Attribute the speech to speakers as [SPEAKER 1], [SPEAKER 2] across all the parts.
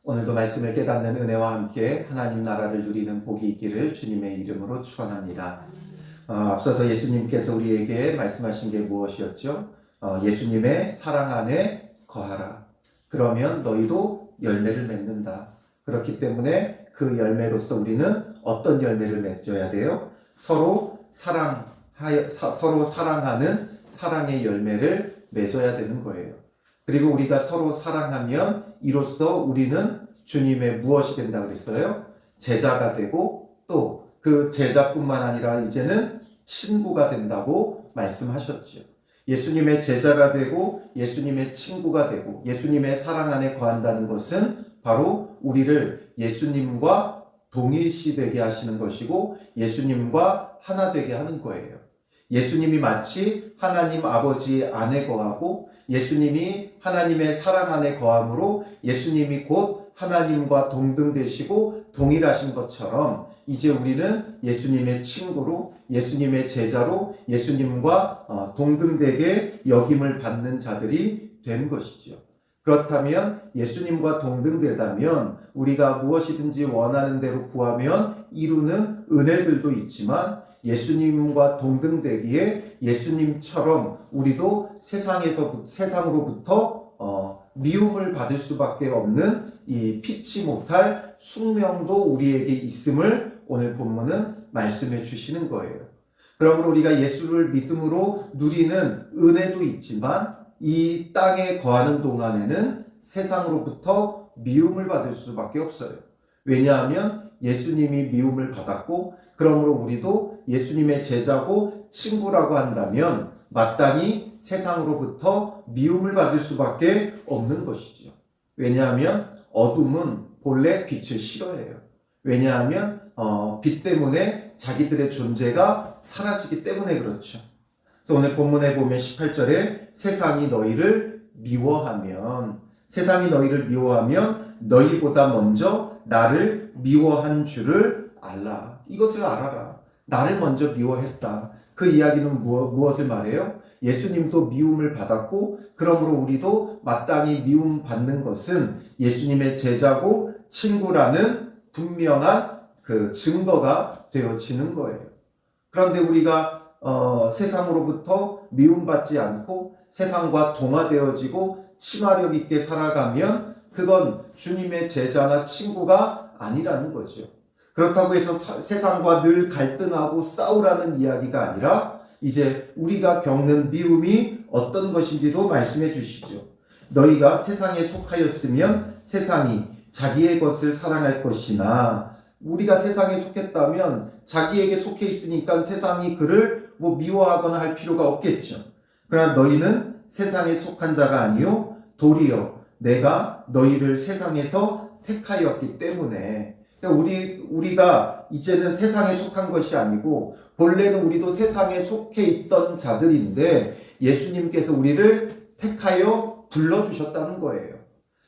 [SPEAKER 1] 오늘도 말씀을 깨닫는 은혜와 함께 하나님 나라를 누리는 복이 있기를 주님의 이름으로 축원합니다. 앞서서 예수님께서 우리에게 말씀하신 게 무엇이었죠? 예수님의 사랑 안에 거하라. 그러면 너희도 열매를 맺는다. 그렇기 때문에 그 열매로서 우리는 어떤 열매를 맺어야 돼요? 서로 사랑하는 사랑의 열매를 맺어야 되는 거예요. 그리고 우리가 서로 사랑하면 이로써 우리는 주님의 무엇이 된다고 그랬어요? 제자가 되고 또 그 제자뿐만 아니라 이제는 친구가 된다고 말씀하셨죠. 예수님의 제자가 되고 예수님의 친구가 되고 예수님의 사랑 안에 거한다는 것은 바로 우리를 예수님과 동일시되게 하시는 것이고 예수님과 하나 되게 하는 거예요. 예수님이 마치 하나님 아버지 안에 거하고 예수님이 하나님의 사랑 안에 거함으로 예수님이 곧 하나님과 동등되시고 동일하신 것처럼 이제 우리는 예수님의 친구로 예수님의 제자로 예수님과 동등되게 여김을 받는 자들이 된 것이죠. 그렇다면 예수님과 동등되다면 우리가 무엇이든지 원하는 대로 구하면 이루는 은혜들도 있지만 예수님과 동등되기에 예수님처럼 우리도 세상으로부터 미움을 받을 수밖에 없는 이 피치 못할 숙명도 우리에게 있음을 오늘 본문은 말씀해 주시는 거예요. 그러므로 우리가 예수를 믿음으로 누리는 은혜도 있지만 이 땅에 거하는 동안에는 세상으로부터 미움을 받을 수밖에 없어요. 왜냐하면 예수님이 미움을 받았고 그러므로 우리도 예수님의 제자고 친구라고 한다면 마땅히 세상으로부터 미움을 받을 수밖에 없는 것이죠. 왜냐하면 어둠은 본래 빛을 싫어해요. 왜냐하면 빛 때문에 자기들의 존재가 사라지기 때문에 그렇죠. 그래서 오늘 본문에 보면 18절에 세상이 너희를 미워하면 너희보다 먼저 나를 미워한 줄을 알라. 이것을 알아라. 나를 먼저 미워했다. 그 이야기는 무엇을 말해요? 예수님도 미움을 받았고 그러므로 우리도 마땅히 미움 받는 것은 예수님의 제자고 친구라는 분명한 그 증거가 되어지는 거예요. 그런데 우리가 세상으로부터 미움받지 않고 세상과 동화되어지고 친화력 있게 살아가면 그건 주님의 제자나 친구가 아니라는 거죠. 그렇다고 해서 세상과 늘 갈등하고 싸우라는 이야기가 아니라 이제 우리가 겪는 미움이 어떤 것인지도 말씀해 주시죠. 너희가 세상에 속하였으면 세상이 자기의 것을 사랑할 것이나 우리가 세상에 속했다면 자기에게 속해 있으니까 세상이 그를 미워하거나 할 필요가 없겠죠. 그러나 너희는 세상에 속한 자가 아니요 도리어 내가 너희를 세상에서 택하였기 때문에 우리가 이제는 세상에 속한 것이 아니고 본래는 우리도 세상에 속해 있던 자들인데 예수님께서 우리를 택하여 불러주셨다는 거예요.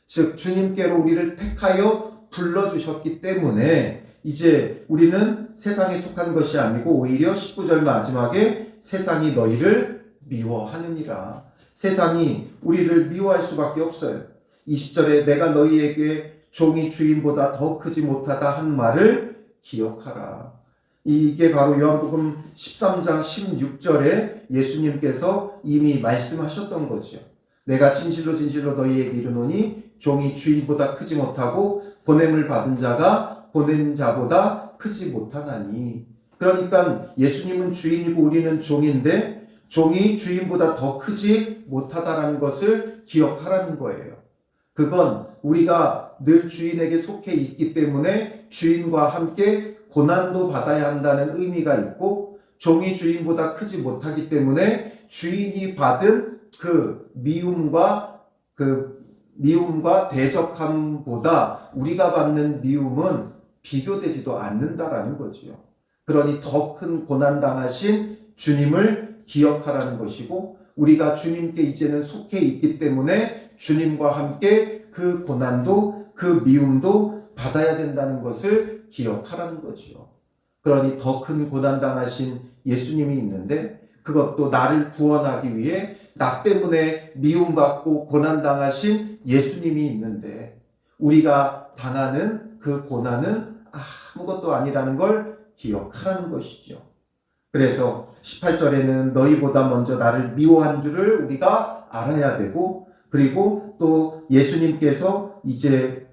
[SPEAKER 1] 즉 주님께로 우리를 택하여 불러주셨기 때문에 이제 우리는 세상에 속한 것이 아니고 오히려 19절 마지막에 세상이 너희를 미워하느니라. 세상이 우리를 미워할 수밖에 없어요. 20절에 내가 너희에게 종이 주인보다 더 크지 못하다 한 말을 기억하라. 이게 바로 요한복음 13장 16절에 예수님께서 이미 말씀하셨던 거죠. 내가 진실로 진실로 너희에게 이르노니 종이 주인보다 크지 못하고 보냄을 받은 자가 보낸 자보다 크지 못하나니. 그러니까 예수님은 주인이고 우리는 종인데 종이 주인보다 더 크지 못하다라는 것을 기억하라는 거예요. 그건 우리가 늘 주인에게 속해 있기 때문에 주인과 함께 고난도 받아야 한다는 의미가 있고 종이 주인보다 크지 못하기 때문에 주인이 받은 그 미움과 대적함보다 우리가 받는 미움은 비교되지도 않는다라는 거죠. 그러니 더 큰 고난당하신 주님을 기억하라는 것이고 우리가 주님께 이제는 속해 있기 때문에 주님과 함께 그 고난도 그 미움도 받아야 된다는 것을 기억하라는 거죠. 그러니 더 큰 고난당하신 예수님이 있는데 그것도 나를 구원하기 위해 나 때문에 미움받고 고난당하신 예수님이 있는데 우리가 당하는 그 고난은 아무것도 아니라는 걸 기억하라는 것이죠. 그래서 18절에는 너희보다 먼저 나를 미워한 줄을 우리가 알아야 되고, 그리고 또 예수님께서 이제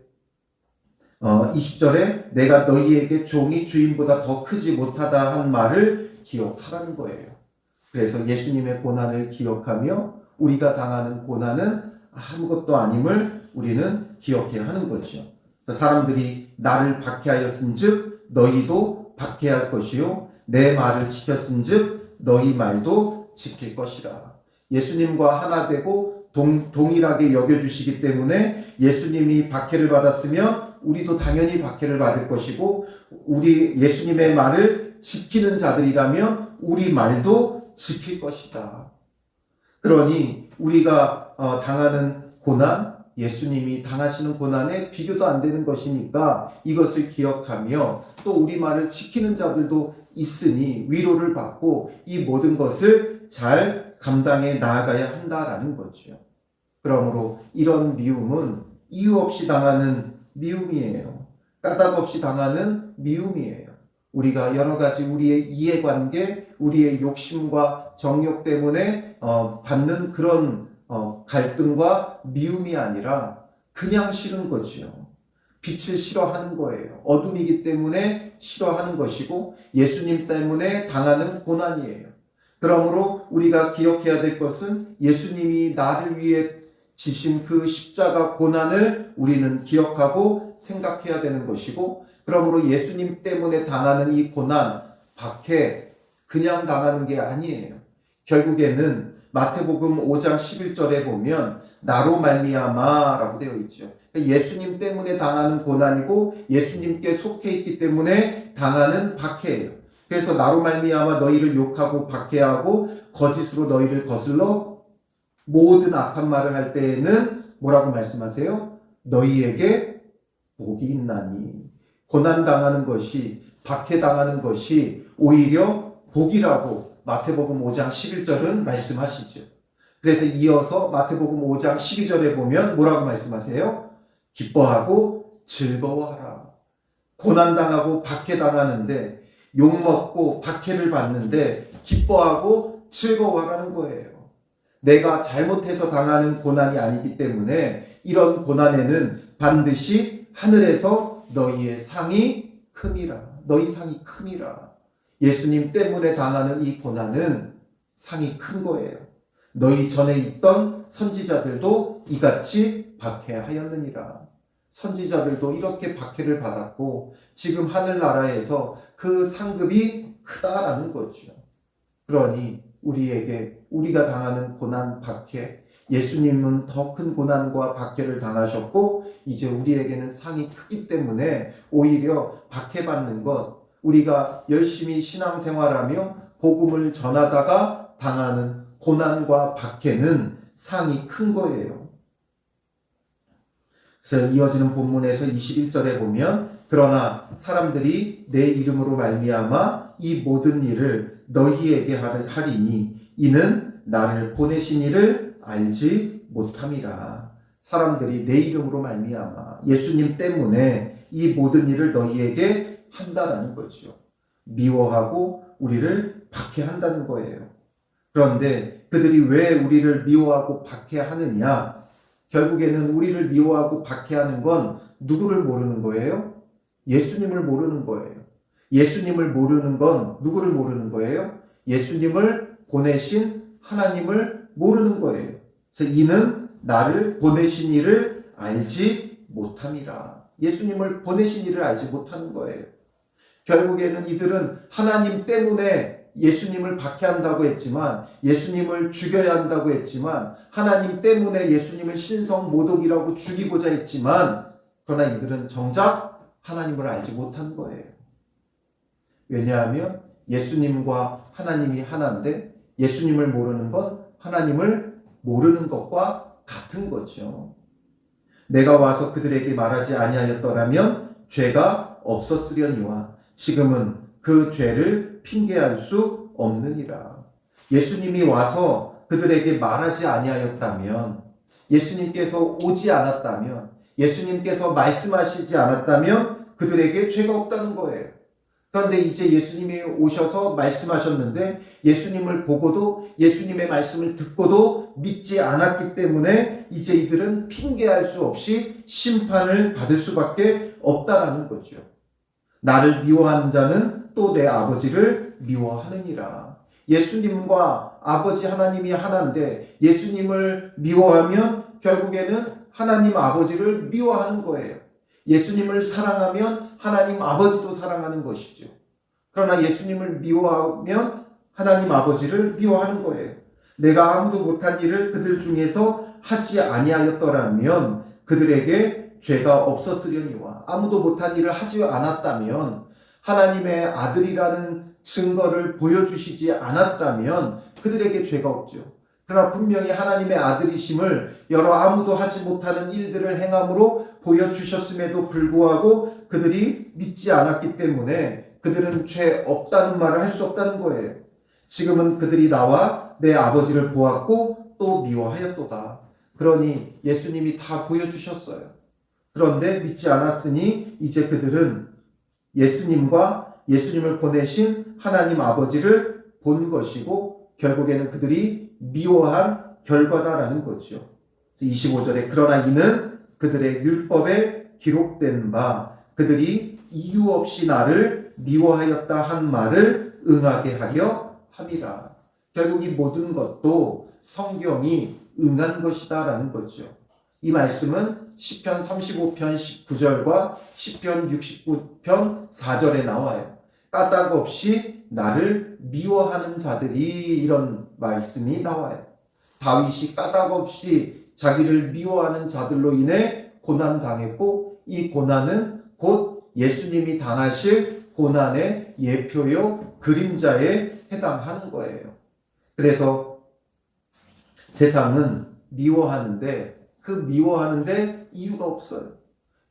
[SPEAKER 1] 20절에 내가 너희에게 종이 주인보다 더 크지 못하다 한 말을 기억하라는 거예요. 그래서 예수님의 고난을 기억하며 우리가 당하는 고난은 아무것도 아님을 우리는 기억해야 하는 거죠. 사람들이 나를 박해하였은즉 너희도 박해할 것이요 내 말을 지켰은즉 너희 말도 지킬 것이라. 예수님과 하나 되고 동일하게 여겨주시기 때문에 예수님이 박해를 받았으면 우리도 당연히 박해를 받을 것이고, 우리 예수님의 말을 지키는 자들이라면 우리 말도 지킬 것이다. 그러니 우리가 당하는 고난, 예수님이 당하시는 고난에 비교도 안 되는 것이니까 이것을 기억하며, 또 우리 말을 지키는 자들도 있으니 위로를 받고 이 모든 것을 잘 감당해 나아가야 한다라는 거죠. 그러므로 이런 미움은 이유 없이 당하는 미움이에요. 까닭 없이 당하는 미움이에요. 우리가 여러 가지 우리의 이해관계, 우리의 욕심과 정욕 때문에 받는 그런 갈등과 미움이 아니라 그냥 싫은 거지요. 빛을 싫어하는 거예요. 어둠이기 때문에 싫어하는 것이고 예수님 때문에 당하는 고난이에요. 그러므로 우리가 기억해야 될 것은 예수님이 나를 위해 지신 그 십자가 고난을 우리는 기억하고 생각해야 되는 것이고, 그러므로 예수님 때문에 당하는 이 고난, 박해, 그냥 당하는 게 아니에요. 결국에는 마태복음 5장 11절에 보면 나로 말미암아라고 되어 있죠. 예수님 때문에 당하는 고난이고 예수님께 속해 있기 때문에 당하는 박해예요. 그래서 나로 말미암아 너희를 욕하고 박해하고 거짓으로 너희를 거슬러 모든 악한 말을 할 때에는 뭐라고 말씀하세요? 너희에게 복이 있나니. 고난당하는 것이, 박해당하는 것이 오히려 복이라고 마태복음 5장 11절은 말씀하시죠. 그래서 이어서 마태복음 5장 12절에 보면 뭐라고 말씀하세요? 기뻐하고 즐거워하라. 고난당하고 박해당하는데, 욕먹고 박해를 받는데 기뻐하고 즐거워하라는 거예요. 내가 잘못해서 당하는 고난이 아니기 때문에 이런 고난에는 반드시 하늘에서 너희의 상이 큼이라. 너희 상이 큼이라. 예수님 때문에 당하는 이 고난은 상이 큰 거예요. 너희 전에 있던 선지자들도 이같이 박해하였느니라. 선지자들도 이렇게 박해를 받았고 지금 하늘나라에서 그 상급이 크다라는 거죠. 그러니 우리가 당하는 고난, 박해, 예수님은 더 큰 고난과 박해를 당하셨고 이제 우리에게는 상이 크기 때문에 오히려 박해받는 것, 우리가 열심히 신앙생활하며 복음을 전하다가 당하는 고난과 박해는 상이 큰 거예요. 그래서 이어지는 본문에서 21절에 보면 그러나 사람들이 내 이름으로 말미암아 이 모든 일을 너희에게 하리니 이는 나를 보내신 이를 알지 못함이라. 사람들이 내 이름으로 말미암아 예수님 때문에 이 모든 일을 너희에게 한다라는 거죠. 미워하고 우리를 박해한다는 거예요. 그런데 그들이 왜 우리를 미워하고 박해하느냐? 결국에는 우리를 미워하고 박해하는 건 누구를 모르는 거예요? 예수님을 모르는 거예요. 예수님을 모르는 건 누구를 모르는 거예요? 예수님을 보내신 하나님을 모르는 거예요. 그래서 이는 나를 보내신 이를 알지 못함이라. 예수님을 보내신 이를 알지 못하는 거예요. 결국에는 이들은 하나님 때문에 예수님을 박해한다고 했지만, 예수님을 죽여야 한다고 했지만, 하나님 때문에 예수님을 신성 모독이라고 죽이고자 했지만, 그러나 이들은 정작 하나님을 알지 못한 거예요. 왜냐하면 예수님과 하나님이 하나인데 예수님을 모르는 건 하나님을 모르는 것과 같은 거죠. 내가 와서 그들에게 말하지 아니하였더라면 죄가 없었으려니와 지금은 그 죄를 핑계할 수 없느니라. 예수님이 와서 그들에게 말하지 아니하였다면, 예수님께서 오지 않았다면, 예수님께서 말씀하시지 않았다면 그들에게 죄가 없다는 거예요. 그런데 이제 예수님이 오셔서 말씀하셨는데 예수님을 보고도 예수님의 말씀을 듣고도 믿지 않았기 때문에 이제 이들은 핑계할 수 없이 심판을 받을 수밖에 없다라는 거죠. 나를 미워하는 자는 또 내 아버지를 미워하느니라. 예수님과 아버지 하나님이 하나인데 예수님을 미워하면 결국에는 하나님 아버지를 미워하는 거예요. 예수님을 사랑하면 하나님 아버지도 사랑하는 것이죠. 그러나 예수님을 미워하면 하나님 아버지를 미워하는 거예요. 내가 아무도 못한 일을 그들 중에서 하지 아니하였더라면 그들에게 죄가 없었으려니와, 아무도 못한 일을 하지 않았다면, 하나님의 아들이라는 증거를 보여주시지 않았다면 그들에게 죄가 없죠. 그러나 분명히 하나님의 아들이심을 여러 아무도 하지 못하는 일들을 행함으로 보여주셨음에도 불구하고 그들이 믿지 않았기 때문에 그들은 죄 없다는 말을 할 수 없다는 거예요. 지금은 그들이 나와 내 아버지를 보았고 또 미워하였도다. 그러니 예수님이 다 보여주셨어요. 그런데 믿지 않았으니 이제 그들은 예수님과 예수님을 보내신 하나님 아버지를 본 것이고 결국에는 그들이 미워한 결과다라는 거죠. 25절에 그러나 이는 그들의 율법에 기록된 바 그들이 이유 없이 나를 미워하였다 한 말을 응하게 하려 함이라. 결국 이 모든 것도 성경이 응한 것이다라는 거죠. 이 말씀은 시편 35편 19절과 시편 69편 4절에 나와요. 까닭 없이 나를 미워하는 자들이, 이런 말씀이 나와요. 다윗이 까닭 없이 자기를 미워하는 자들로 인해 고난당했고 이 고난은 곧 예수님이 당하실 고난의 예표요 그림자에 해당하는 거예요. 그래서 세상은 미워하는데 그 미워하는데 이유가 없어요.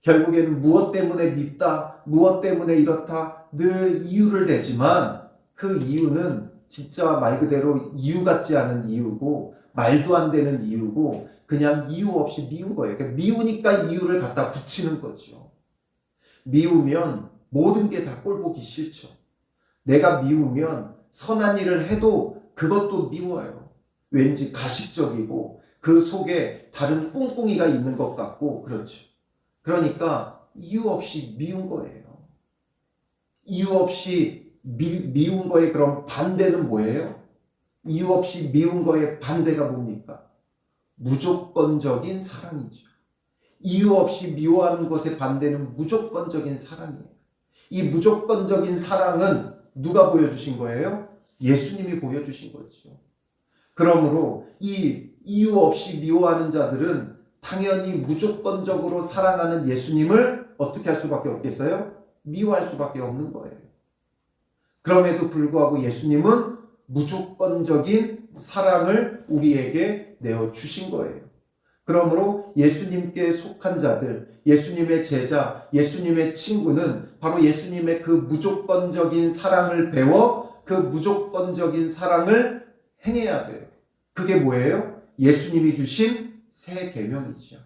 [SPEAKER 1] 결국에는 무엇 때문에 밉다, 무엇 때문에 이렇다 늘 이유를 대지만 그 이유는 진짜 말 그대로 이유 같지 않은 이유고 말도 안 되는 이유고 그냥 이유 없이 미운 거예요. 그러니까 미우니까 이유를 갖다 붙이는 거죠. 미우면 모든 게 다 꼴보기 싫죠. 내가 미우면 선한 일을 해도 그것도 미워요. 왠지 가식적이고 그 속에 다른 꿍꿍이가 있는 것 같고 그렇죠. 그러니까 이유 없이 미운 거예요. 이유 없이 미운 거에 그럼 반대는 뭐예요? 이유 없이 미운 거에 반대가 뭡니까? 무조건적인 사랑이죠. 이유 없이 미워하는 것의 반대는 무조건적인 사랑이에요. 이 무조건적인 사랑은 누가 보여주신 거예요? 예수님이 보여주신 거죠. 그러므로 이 이유 없이 미워하는 자들은 당연히 무조건적으로 사랑하는 예수님을 어떻게 할 수밖에 없겠어요? 미워할 수밖에 없는 거예요. 그럼에도 불구하고 예수님은 무조건적인 사랑을 우리에게 내어주신 거예요. 그러므로 예수님께 속한 자들, 예수님의 제자, 예수님의 친구는 바로 예수님의 그 무조건적인 사랑을 배워 그 무조건적인 사랑을 행해야 돼요. 그게 뭐예요? 예수님이 주신 새 계명이죠.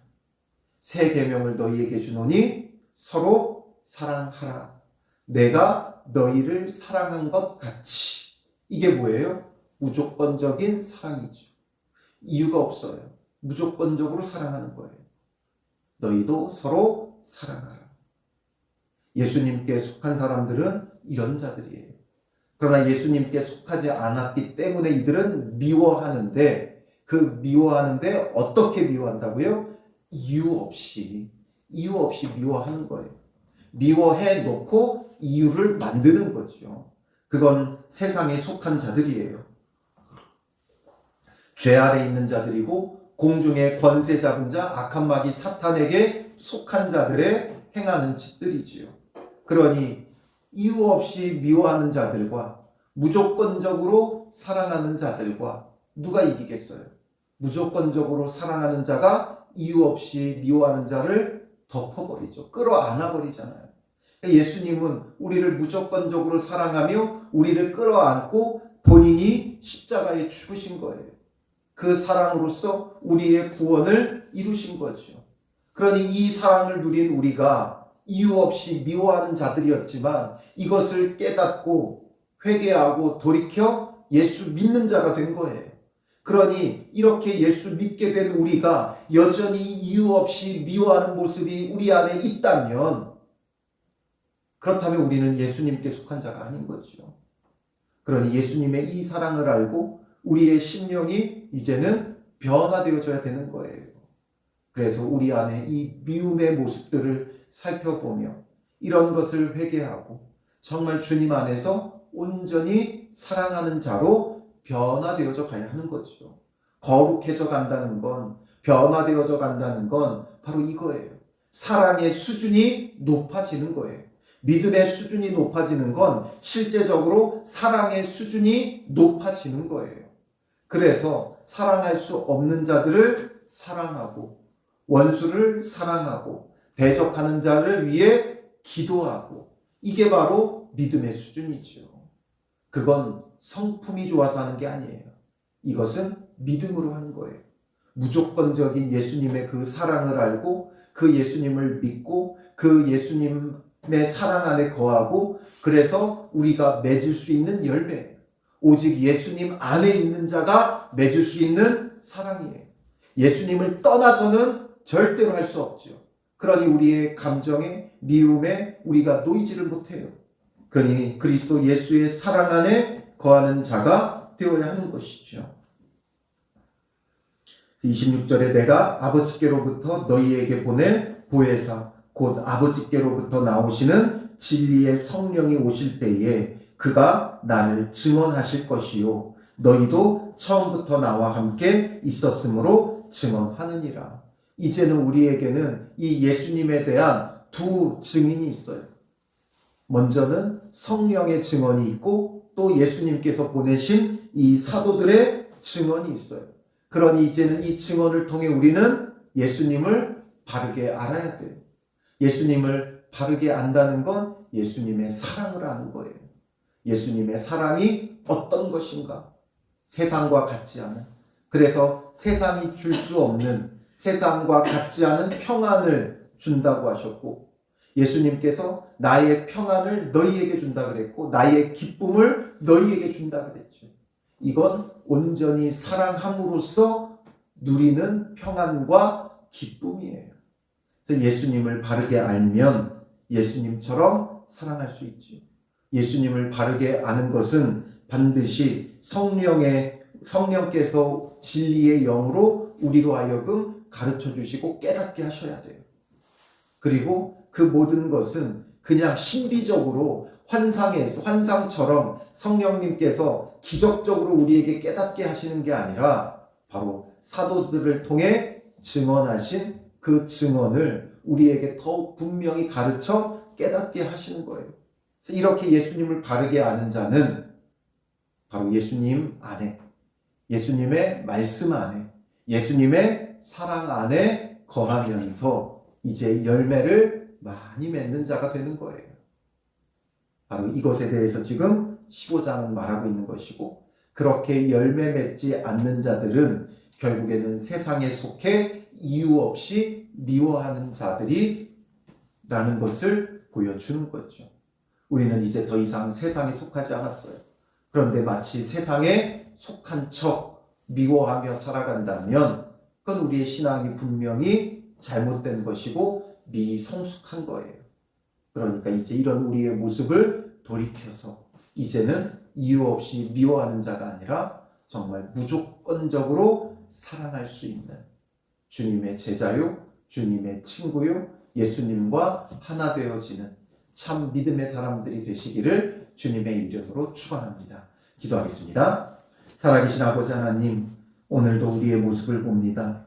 [SPEAKER 1] 새 계명을 너희에게 주노니 서로 사랑하라. 내가 너희를 사랑한 것 같이. 이게 뭐예요? 무조건적인 사랑이죠. 이유가 없어요. 무조건적으로 사랑하는 거예요. 너희도 서로 사랑하라. 예수님께 속한 사람들은 이런 자들이에요. 그러나 예수님께 속하지 않았기 때문에 이들은 미워하는데 그 미워하는데 어떻게 미워한다고요? 이유 없이 미워하는 거예요. 미워해 놓고 이유를 만드는 거죠. 그건 세상에 속한 자들이에요. 죄 아래 있는 자들이고 공중의 권세 잡은 자 악한 마귀 사탄에게 속한 자들의 행하는 짓들이지요. 그러니 이유 없이 미워하는 자들과 무조건적으로 사랑하는 자들과 누가 이기겠어요? 무조건적으로 사랑하는 자가 이유 없이 미워하는 자를 덮어버리죠. 끌어안아버리잖아요. 예수님은 우리를 무조건적으로 사랑하며 우리를 끌어안고 본인이 십자가에 죽으신 거예요. 그 사랑으로서 우리의 구원을 이루신 거죠. 그러니 이 사랑을 누린 우리가 이유 없이 미워하는 자들이었지만 이것을 깨닫고 회개하고 돌이켜 예수 믿는 자가 된 거예요. 그러니 이렇게 예수 믿게 된 우리가 여전히 이유 없이 미워하는 모습이 우리 안에 있다면, 그렇다면 우리는 예수님께 속한 자가 아닌 거죠. 그러니 예수님의 이 사랑을 알고 우리의 심령이 이제는 변화되어져야 되는 거예요. 그래서 우리 안에 이 미움의 모습들을 살펴보며 이런 것을 회개하고 정말 주님 안에서 온전히 사랑하는 자로 변화되어져 가야 하는 거죠. 거룩해져 간다는 건, 변화되어져 간다는 건 바로 이거예요. 사랑의 수준이 높아지는 거예요. 믿음의 수준이 높아지는 건 실제적으로 사랑의 수준이 높아지는 거예요. 그래서 사랑할 수 없는 자들을 사랑하고 원수를 사랑하고 대적하는 자를 위해 기도하고, 이게 바로 믿음의 수준이죠. 그건 성품이 좋아서 하는 게 아니에요. 이것은 믿음으로 하는 거예요. 무조건적인 예수님의 그 사랑을 알고 그 예수님을 믿고 그 예수님의 사랑 안에 거하고, 그래서 우리가 맺을 수 있는 열매예요. 오직 예수님 안에 있는 자가 맺을 수 있는 사랑이에요. 예수님을 떠나서는 절대로 할 수 없죠. 그러니 우리의 감정에, 미움에 우리가 놓이지를 못해요. 그러니 그리스도 예수의 사랑 안에 거하는 자가 되어야 하는 것이죠. 26절에 내가 아버지께로부터 너희에게 보낼 보혜사 곧 아버지께로부터 나오시는 진리의 성령이 오실 때에 그가 나를 증언하실 것이요 너희도 처음부터 나와 함께 있었으므로 증언하느니라. 이제는 우리에게는 이 예수님에 대한 두 증인이 있어요. 먼저는 성령의 증언이 있고 또 예수님께서 보내신 이 사도들의 증언이 있어요. 그러니 이제는 이 증언을 통해 우리는 예수님을 바르게 알아야 돼요. 예수님을 바르게 안다는 건 예수님의 사랑을 아는 거예요. 예수님의 사랑이 어떤 것인가? 세상과 같지 않은, 그래서 세상이 줄 수 없는, 세상과 같지 않은 평안을 준다고 하셨고, 예수님께서 나의 평안을 너희에게 준다 그랬고 나의 기쁨을 너희에게 준다 그랬죠. 이건 온전히 사랑함으로써 누리는 평안과 기쁨이에요. 그래서 예수님을 바르게 알면 예수님처럼 사랑할 수 있죠. 예수님을 바르게 아는 것은 반드시 성령께서 진리의 영으로 우리로 하여금 가르쳐 주시고 깨닫게 하셔야 돼요. 그리고 그 모든 것은 그냥 신비적으로 환상처럼 성령님께서 기적적으로 우리에게 깨닫게 하시는 게 아니라 바로 사도들을 통해 증언하신 그 증언을 우리에게 더욱 분명히 가르쳐 깨닫게 하시는 거예요. 그래서 이렇게 예수님을 바르게 아는 자는 바로 예수님 안에, 예수님의 말씀 안에, 예수님의 사랑 안에 거하면서 이제 열매를 많이 맺는 자가 되는 거예요. 바로 이것에 대해서 지금 15장은 말하고 있는 것이고, 그렇게 열매 맺지 않는 자들은 결국에는 세상에 속해 이유 없이 미워하는 자들이라는 것을 보여주는 거죠. 우리는 이제 더 이상 세상에 속하지 않았어요. 그런데 마치 세상에 속한 척 미워하며 살아간다면 그건 우리의 신앙이 분명히 잘못된 것이고 미성숙한 거예요. 그러니까 이제 이런 우리의 모습을 돌이켜서 이제는 이유 없이 미워하는 자가 아니라 정말 무조건적으로 사랑할 수 있는 주님의 제자요, 주님의 친구요, 예수님과 하나 되어지는 참 믿음의 사람들이 되시기를 주님의 이름으로 축원합니다. 기도하겠습니다. 살아계신 아버지 하나님, 오늘도 우리의 모습을 봅니다.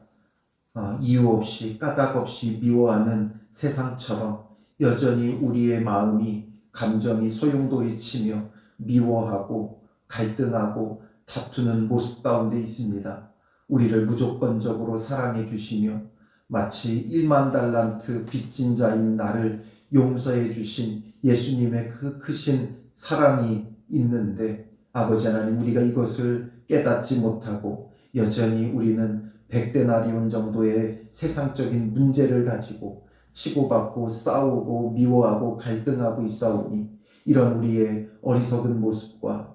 [SPEAKER 1] 이유 없이 까닭 없이 미워하는 세상처럼 여전히 우리의 마음이, 감정이 소용돌이치며 미워하고 갈등하고 다투는 모습 가운데 있습니다. 우리를 무조건적으로 사랑해 주시며 마치 1만 달란트 빚진 자인 나를 용서해 주신 예수님의 그 크신 사랑이 있는데, 아버지 하나님, 우리가 이것을 깨닫지 못하고 여전히 우리는 백데나리온 정도의 세상적인 문제를 가지고 치고받고 싸우고 미워하고 갈등하고 있사오니 이런 우리의 어리석은 모습과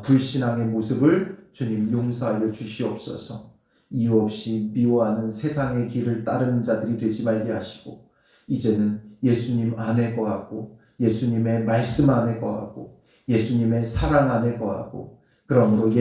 [SPEAKER 1] 불신앙의 모습을 주님 용서하여 주시옵소서. 이유 없이 미워하는 세상의 길을 따르는 자들이 되지 말게 하시고 이제는 예수님 안에 거하고 예수님의 말씀 안에 거하고 예수님의 사랑 안에 거하고 그러므로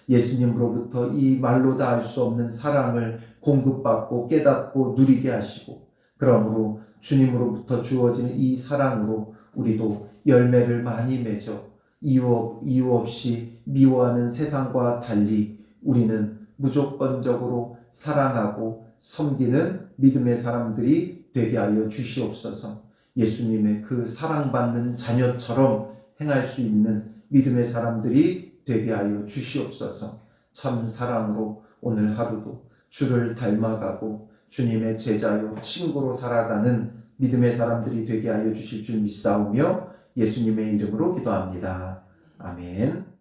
[SPEAKER 1] 예수님으로부터 이 말로 다 알 수 없는 사랑을 공급받고 깨닫고 누리게 하시고 그러므로 주님으로부터 주어지는 이 사랑으로 우리도 열매를 많이 맺어 이유 없이 미워하는 세상과 달리 우리는 무조건적으로 사랑하고 섬기는 믿음의 사람들이 되게 하여 주시옵소서. 예수님의 그 사랑받는 자녀처럼 행할 수 있는 믿음의 사람들이 되게 하여 주시옵소서. 참 사랑으로 오늘 하루도 주를 닮아가고 주님의 제자요 친구로 살아가는 믿음의 사람들이 되게 하여 주실 줄 믿사오며 예수님의 이름으로 기도합니다. 아멘.